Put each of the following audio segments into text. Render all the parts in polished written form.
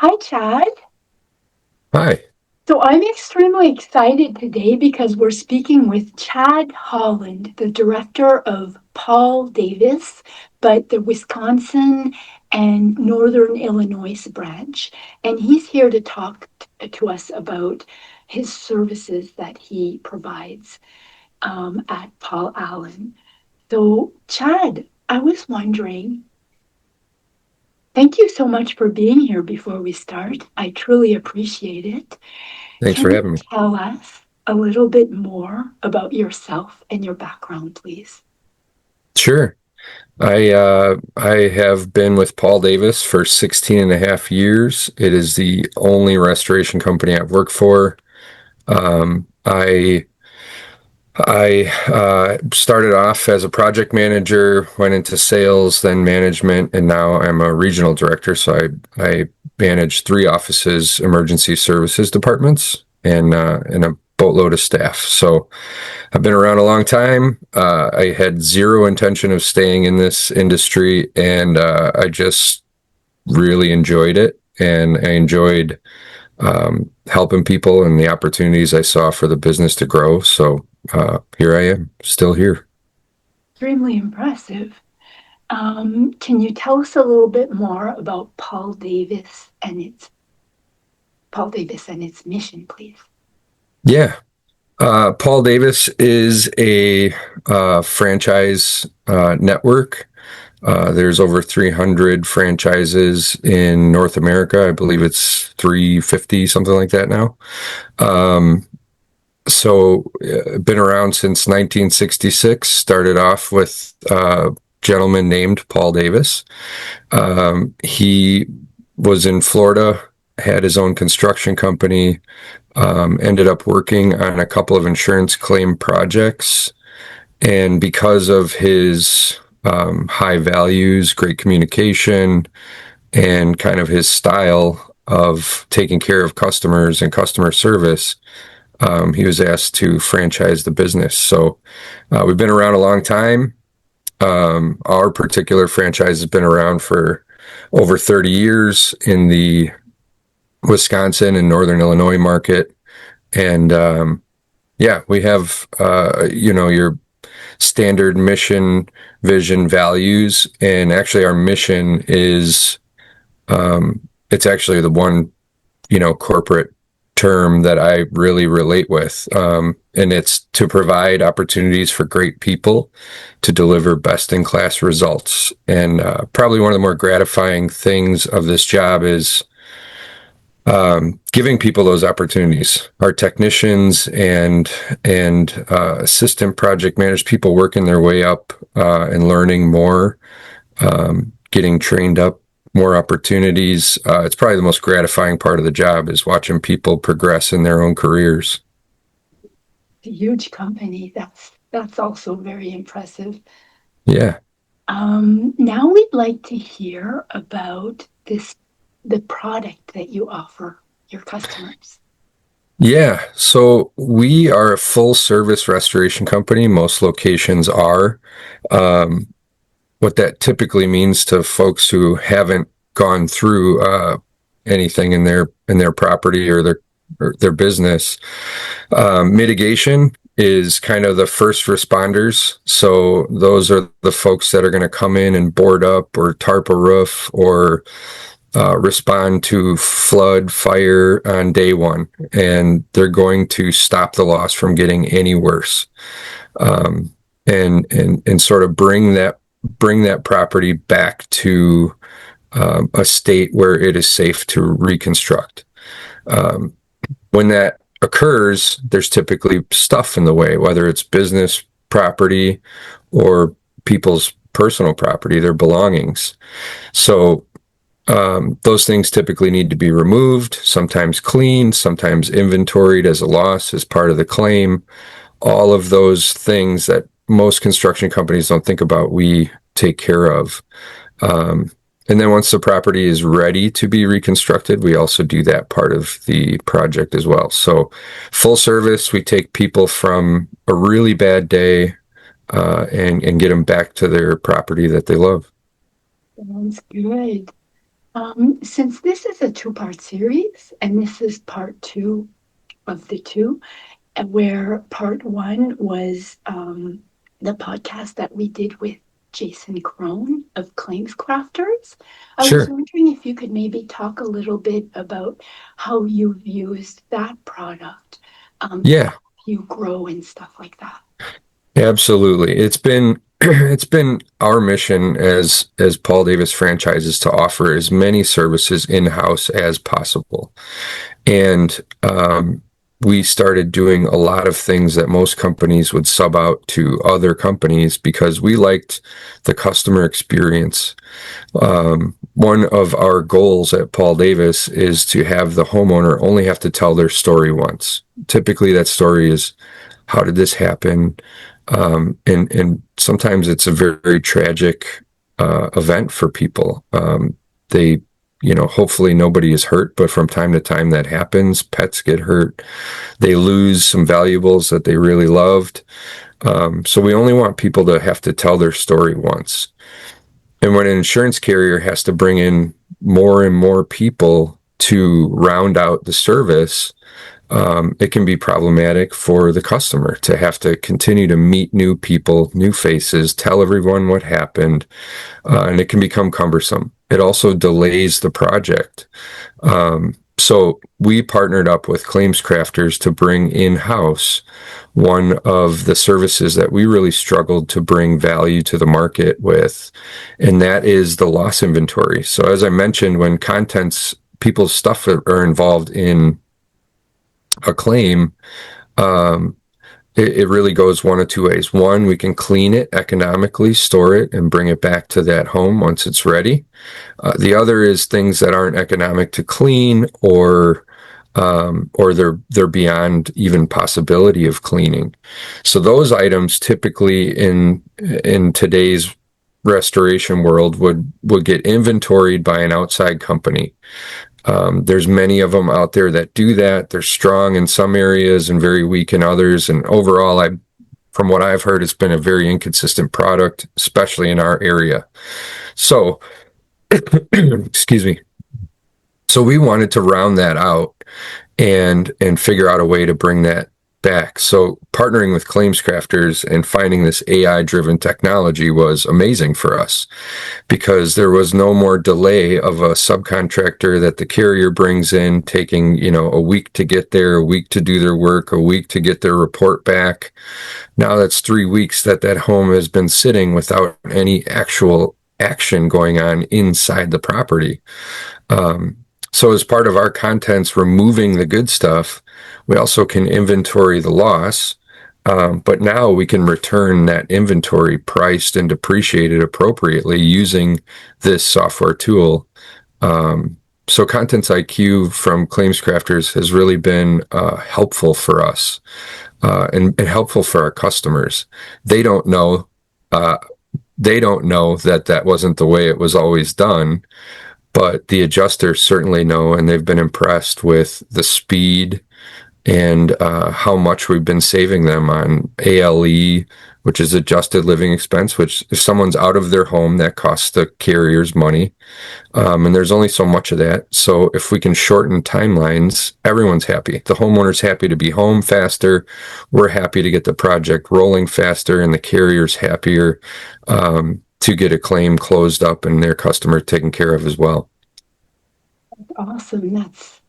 Hi, Chad. Hi. So I'm extremely excited today because we're speaking with Chad Holland, the director of Paul Davis, but the Wisconsin and Northern Illinois branch. And he's here to talk to us about his services that he provides at Paul Allen. So, Chad, I was wondering, thank you so much for being here before we start. I truly appreciate it. Thanks Can for you having me. tell us a little bit more about yourself and your background, please? Sure. I have been with Paul Davis for 16 and a half years. It is the only restoration company I've worked for. Um, I I started off as a project manager, went into sales, then management, and now I'm a regional director. So I manage three offices, emergency services departments, and a boatload of staff. So I've been around a long time. I had zero intention of staying in this industry, and I just really enjoyed it. And I enjoyed helping people and the opportunities I saw for the business to grow. So here I am, still here. Extremely impressive. Can you tell us a little bit more about Paul Davis and its mission, please? Yeah. Paul Davis is a franchise network. There's over 300 franchises in North America. I believe it's 350, something like that now. Um, been around since 1966. Started off with a gentleman named Paul Davis. He was in Florida, had his own construction company, ended up working on a couple of insurance claim projects. And because of his high values, great communication, and kind of his style of taking care of customers and customer service, he was asked to franchise the business. So we've been around a long time. Our particular franchise has been around for over 30 years in the Wisconsin and Northern Illinois market. And yeah, we have, your standard mission, vision, values. And actually, our mission is it's actually the one corporate term that I really relate with. And it's to provide opportunities for great people to deliver best in class results. And probably one of the more gratifying things of this job is giving people those opportunities. Our technicians and assistant project managers, people working their way up and learning more, getting trained up, more opportunities. It's probably the most gratifying part of the job is watching people progress in their own careers. It's a huge company. That's also very impressive. Yeah. Now we'd like to hear about the product that you offer your customers. Yeah. So we are a full service restoration company. Most locations are. Um, what that typically means to folks who haven't gone through anything in their property or their business. Mitigation is kind of the first responders. So those are the folks that are going to come in and board up or tarp a roof or respond to flood, fire on day one, and they're going to stop the loss from getting any worse, and sort of bring that property back to a state where it is safe to reconstruct. Um, when that occurs, there's typically stuff in the way, whether it's business property or people's personal property, their belongings. So those things typically need to be removed, sometimes cleaned, sometimes inventoried as a loss as part of the claim. All of those things that most construction companies don't think about, we take care of. Um, and then once the property is ready to be reconstructed, we also do that part of the project as well. So full service, we take people from a really bad day and get them back to their property that they love. Sounds good. Since this is a two-part series, and this is part two of the two, where part one was the podcast that we did with Jason Crone of ClaimsCrafters. I was Sure. wondering if you could maybe talk a little bit about how you've used that product to Yeah, help you grow and stuff like that. absolutely. It's been it's been our mission as Paul Davis franchises to offer as many services in-house as possible. And we started doing a lot of things that most companies would sub out to other companies because we liked the customer experience. One of our goals at Paul Davis is to have the homeowner only have to tell their story once. Typically, that story is, how did this happen? And sometimes it's a very, very tragic event for people. They, hopefully nobody is hurt, but from time to time that happens. Pets get hurt. They lose some valuables that they really loved. So we only want people to have to tell their story once. And when an insurance carrier has to bring in more and more people to round out the service, it can be problematic for the customer to have to continue to meet new people, new faces, tell everyone what happened, and it can become cumbersome. It also delays the project. So we partnered up with ClaimsCrafters to bring in-house one of the services that we really struggled to bring value to the market with, and that is the loss inventory. So as I mentioned, when people's stuff are involved in a claim, um, it really goes one of two ways. One, we can clean it economically, store it, and bring it back to that home once it's ready. The other is things that aren't economic to clean, or they're beyond even possibility of cleaning. So those items typically in today's restoration world would get inventoried by an outside company. There's many of them out there that do that. They're strong in some areas and very weak in others. And overall, from what I've heard, it's been a very inconsistent product, especially in our area. So, excuse me. So we wanted to round that out and figure out a way to bring that back. So partnering with ClaimsCrafters and finding this AI driven technology was amazing for us because there was no more delay of a subcontractor that the carrier brings in taking, a week to get there, a week to do their work, a week to get their report back. Now that's 3 weeks that home has been sitting without any actual action going on inside the property. So as part of our contents, removing the good stuff, we also can inventory the loss. But now we can return that inventory priced and depreciated appropriately using this software tool. So ContentsIQ from ClaimsCrafters has really been helpful for us and helpful for our customers. They don't know. They don't know that wasn't the way it was always done. But the adjusters certainly know, and they've been impressed with the speed and how much we've been saving them on ALE, which is adjusted living expense, which if someone's out of their home, that costs the carriers money. And there's only so much of that. So if we can shorten timelines, everyone's happy. The homeowner's happy to be home faster. We're happy to get the project rolling faster, and the carrier's happier to get a claim closed up and their customer taken care of as well. Awesome.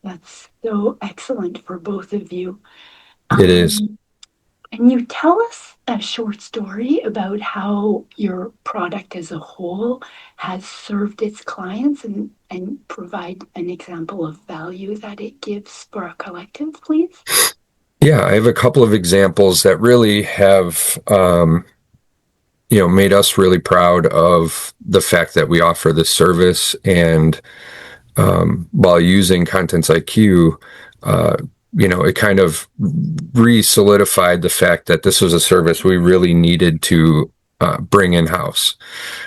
That's so excellent for both of you. It is. And you tell us a short story about how your product as a whole has served its clients and provide an example of value that it gives for a collective, please. Yeah, I have a couple of examples that really have made us really proud of the fact that we offer this service. And while using ContentsIQ, it kind of re-solidified the fact that this was a service we really needed to bring in-house.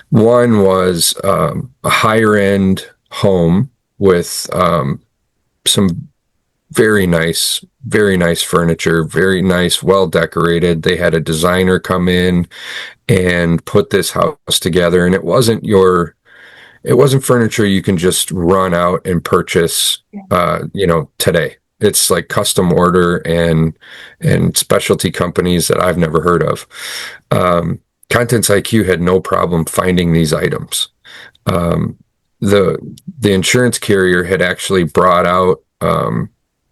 One was a higher-end home with some very nice furniture, very nice, well decorated. They had a designer come in and put this house together, and it wasn't your it wasn't furniture you can just run out and purchase, Yeah. today. It's like custom order and specialty companies that I've never heard of. ContentsIQ had no problem finding these items. Um, the the insurance carrier had actually brought out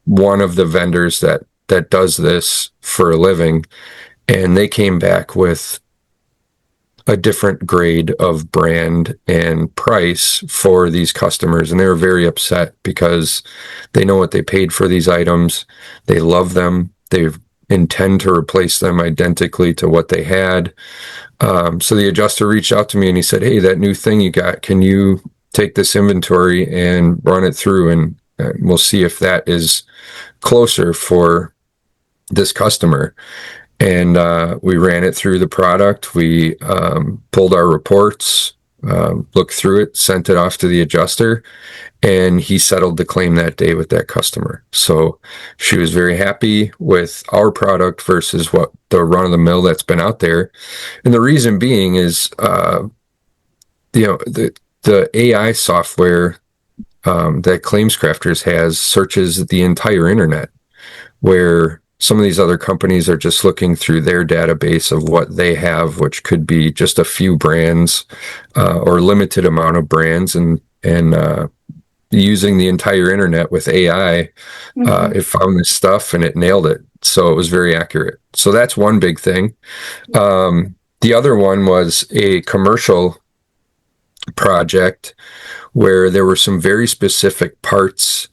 one of the vendors that does this for a living, and they came back with a different grade of brand and price for these customers. And they were very upset because they know what they paid for these items. They love them. They intend to replace them identically to what they had. So the adjuster reached out to me and he said, "Hey, that new thing you got, can you take this inventory and run it through, and we'll see if that is closer for this customer." And we ran it through the product. We pulled our reports, looked through it, sent it off to the adjuster, and he settled the claim that day with that customer. So she was very happy with our product versus what the run of the mill that's been out there. And the reason being is, the AI software that ClaimsCrafters has searches the entire internet, where some of these other companies are just looking through their database of what they have, which could be just a few brands or limited amount of brands, and using the entire internet with AI, Mm-hmm. it found this stuff and it nailed it. So it was very accurate. So that's one big thing. The other one was a commercial project where there were some very specific parts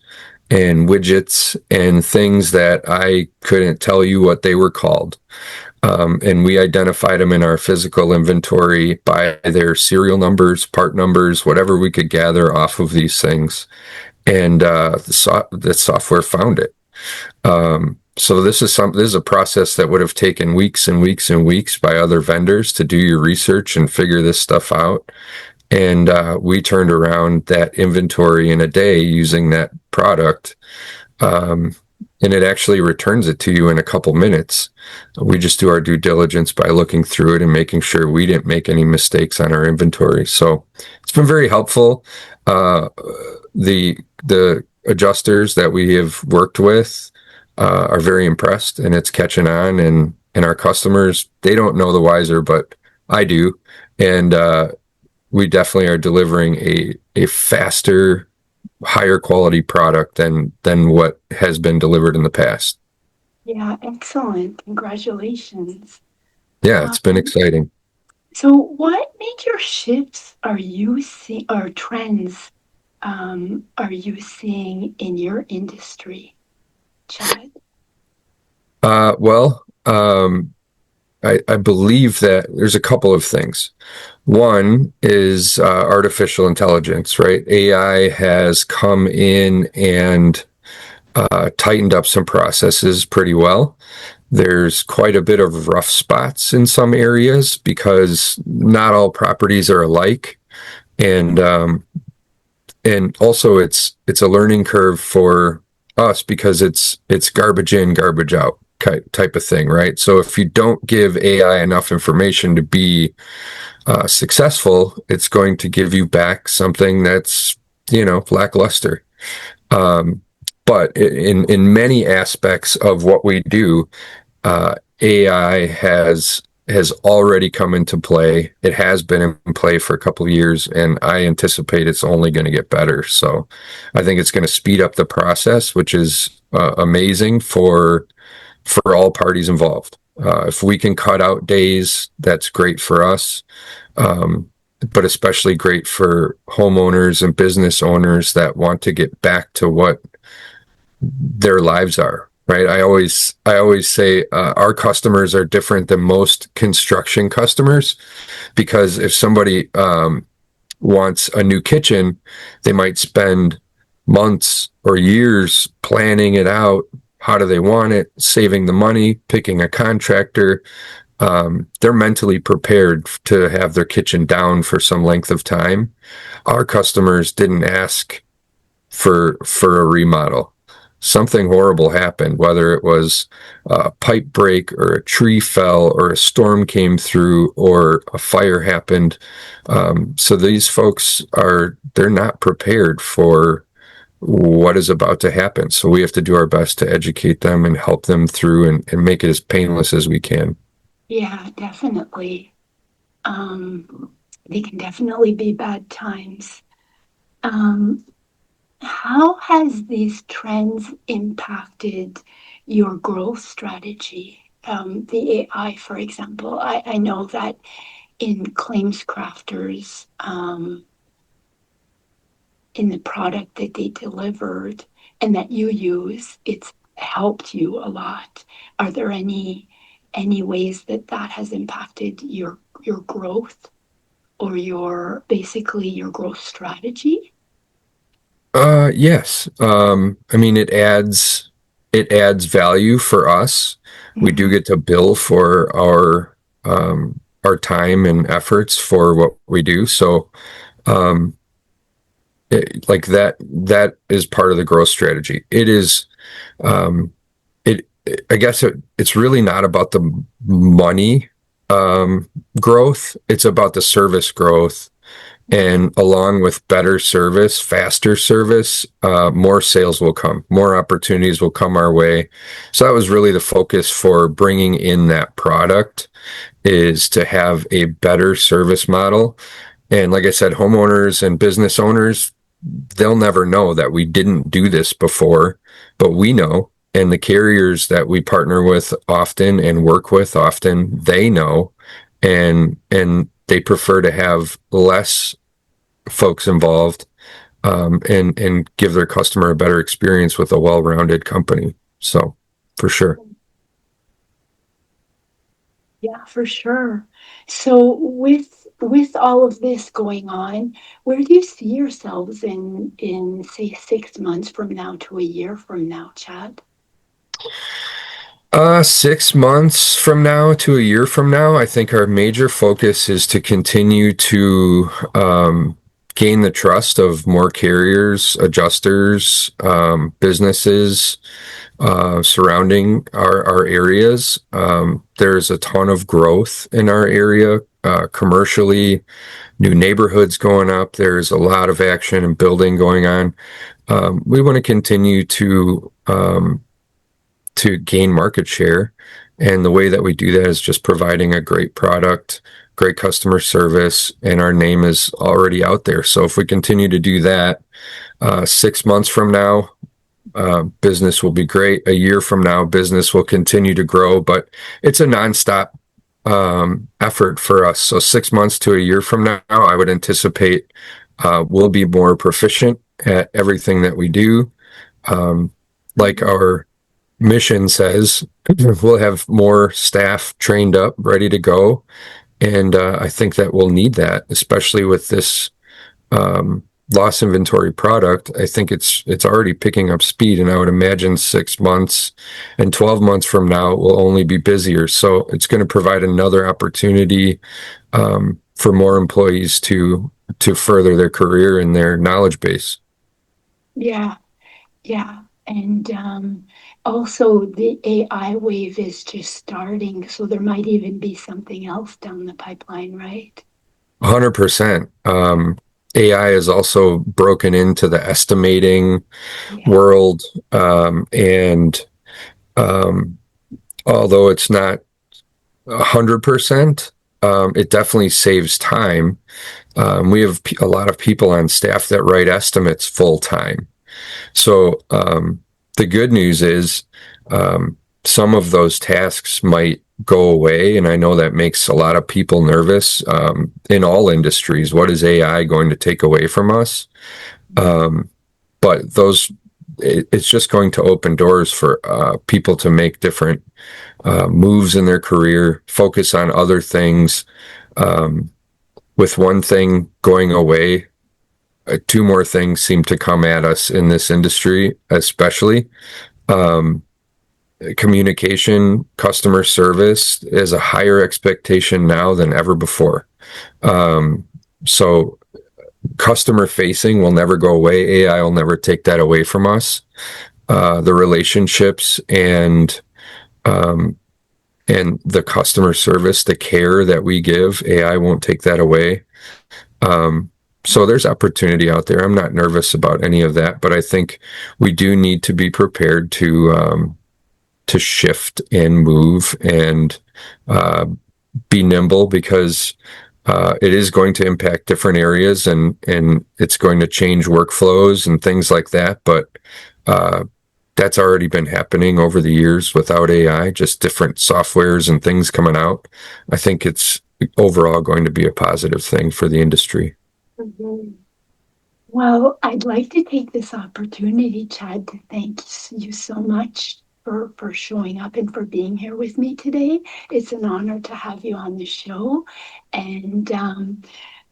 and widgets and things that I couldn't tell you what they were called. And we identified them in our physical inventory by their serial numbers, part numbers, whatever we could gather off of these things. And the software found it. So this is a process that would have taken weeks and weeks and weeks by other vendors to do your research and figure this stuff out. And we turned around that inventory in a day using that product. And it actually returns it to you in a couple minutes. We just do our due diligence by looking through it and making sure we didn't make any mistakes on our inventory. So it's been very helpful. The adjusters that we have worked with are very impressed, and it's catching on. And our customers, they don't know the wiser, but I do. And we definitely are delivering a faster, higher quality product than what has been delivered in the past. Yeah, excellent. Congratulations. Yeah, it's been Um, exciting. so what major shifts are you seeing or trends are you seeing in your industry, Chad? Well, I believe that there's a couple of things. One is artificial intelligence, right? AI has come in and tightened up some processes pretty well. There's quite a bit of rough spots in some areas because not all properties are alike, and also it's a learning curve for us because it's garbage in, garbage out type of thing, right? So if you don't give AI enough information to be successful, it's going to give you back something that's lackluster. Um, but in many aspects of what we do, AI has already come into play. It has been in play for a couple of years, and I anticipate it's only going to get better. So I think it's going to speed up the process, which is amazing for all parties involved. If we can cut out days, that's great for us, but especially great for homeowners and business owners that want to get back to what their lives are. Right. I always say our customers are different than most construction customers, because if somebody wants a new kitchen, they might spend months or years planning it out. How do they want it? Saving the money, picking a contractor. They're mentally prepared to have their kitchen down for some length of time. Our customers didn't ask for a remodel. something horrible happened, whether it was a pipe break or a tree fell or a storm came through or a fire happened. So these folks they're not prepared for what is about to happen. So we have to do our best to educate them and help them through and make it as painless as we can. Yeah, definitely. They can definitely be bad times. Um, how has these trends impacted your growth strategy? The AI, for example, I know that in ClaimsCrafters, in the product that they delivered and that you use, it's helped you a lot. Are there any ways that that has impacted your growth or your basically your growth strategy? Yes. I mean, it adds value for us. We do Mm-hmm. get to bill for our time and efforts for what we do. So, um, like that is part of the growth strategy. It is, um, I guess it's really not about the money, growth. It's about the service growth. And along with better service, faster service, more sales will come, more opportunities will come our way. So that was really the focus for bringing in that product, is to have a better service model. And like I said, homeowners and business owners, they'll never know that we didn't do this before, but we know. And the carriers that we partner with often and work with often, they know, and they prefer to have less folks involved, and give their customer a better experience with a well-rounded company. So, for sure. Yeah, for sure. So with all of this going on, where do you see yourselves in say 6 months from now to a year from now, Chad? 6 months from now to a year from now, I think our major focus is to continue to gain the trust of more carriers, adjusters, businesses surrounding our areas. There's a ton of growth in our area, commercially, new neighborhoods going up. There's a lot of action and building going on. We want to continue to gain market share. And the way that we do that is just providing a great product, great customer service, and our name is already out there. So if we continue to do that, 6 months from now, business will be great. A year from now, business will continue to grow, but it's a nonstop effort for us. So 6 months to a year from now, I would anticipate we'll be more proficient at everything that we do. Um, like our mission says, we'll have more staff trained up, ready to go. And I think that we'll need that, especially with this um, loss inventory product. I think it's already picking up speed, and I would imagine 6 months and 12 months from now it will only be busier. So it's going to provide another opportunity for more employees to further their career and their knowledge base. Yeah, yeah. And also the AI wave is just starting, so there might even be something else down the pipeline, right? 100%. AI is also broken into the estimating Yeah. world, and um, although it's not 100%, it definitely saves time. We have a lot of people on staff that write estimates full time. So the good news is some of those tasks might go away, and I know that makes a lot of people nervous in all industries. What is AI going to take away from us? Um, but it's just going to open doors for people to make different moves in their career, focus on other things. Um, with one thing going away, two more things seem to come at us in this industry, especially. Um, Communication, customer service is a higher expectation now than ever before. So customer facing will never go away. AI will never take that away from us. the relationships um, and the customer service, the care that we give. AI won't take that away. Um, so there's opportunity out there. I'm not nervous about any of that, but I think we do need to be prepared to shift and move and uh, be nimble because it is going to impact different areas and it's going to change workflows and things like that. But uh, that's already been happening over the years without AI, just different softwares and things coming out. I think it's overall going to be a positive thing for the industry. Mhm. Well, I'd like to take this opportunity, Chad, to thank you so much for showing up and for being here with me today. It's an honor to have you on the show. And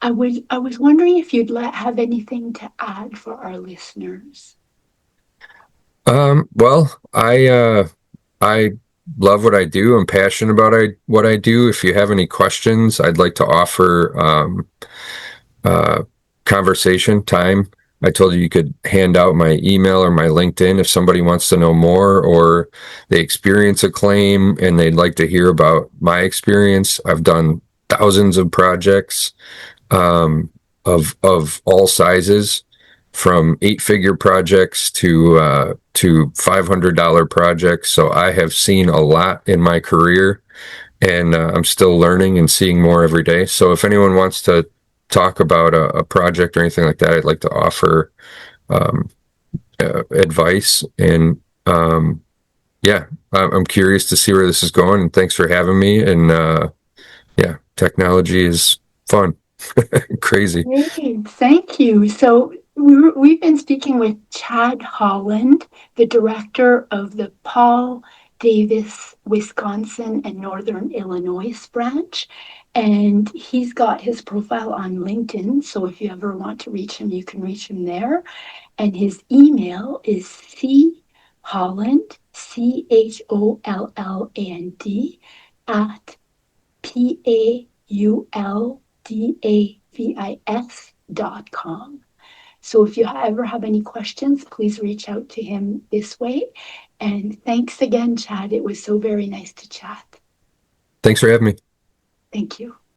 I was wondering if you'd have anything to add for our listeners. Well, I love what I do. I'm passionate about what I do. If you have any questions, I'd like to offer uh, conversation time. I told you you could hand out my email or my LinkedIn if somebody wants to know more or they experience a claim and they'd like to hear about my experience. I've done thousands of projects of all sizes, from 8-figure projects to $500 projects. So I have seen a lot in my career, and I'm still learning and seeing more every day. So if anyone wants to talk about a project or anything like that, I'd like to offer um, advice. And yeah, I'm curious to see where this is going. And thanks for having me. And yeah, technology is fun, crazy. Great, thank you. So we've been speaking with Chad Holland, the director of the Paul Davis, Wisconsin and Northern Illinois branch. And he's got his profile on LinkedIn. So if you ever want to reach him, you can reach him there. And his email is cholland, CHOLLAND, at PAULDAVIS.com. So if you ever have any questions, please reach out to him this way. And thanks again, Chad. It was so very nice to chat. Thanks for having me. Thank you.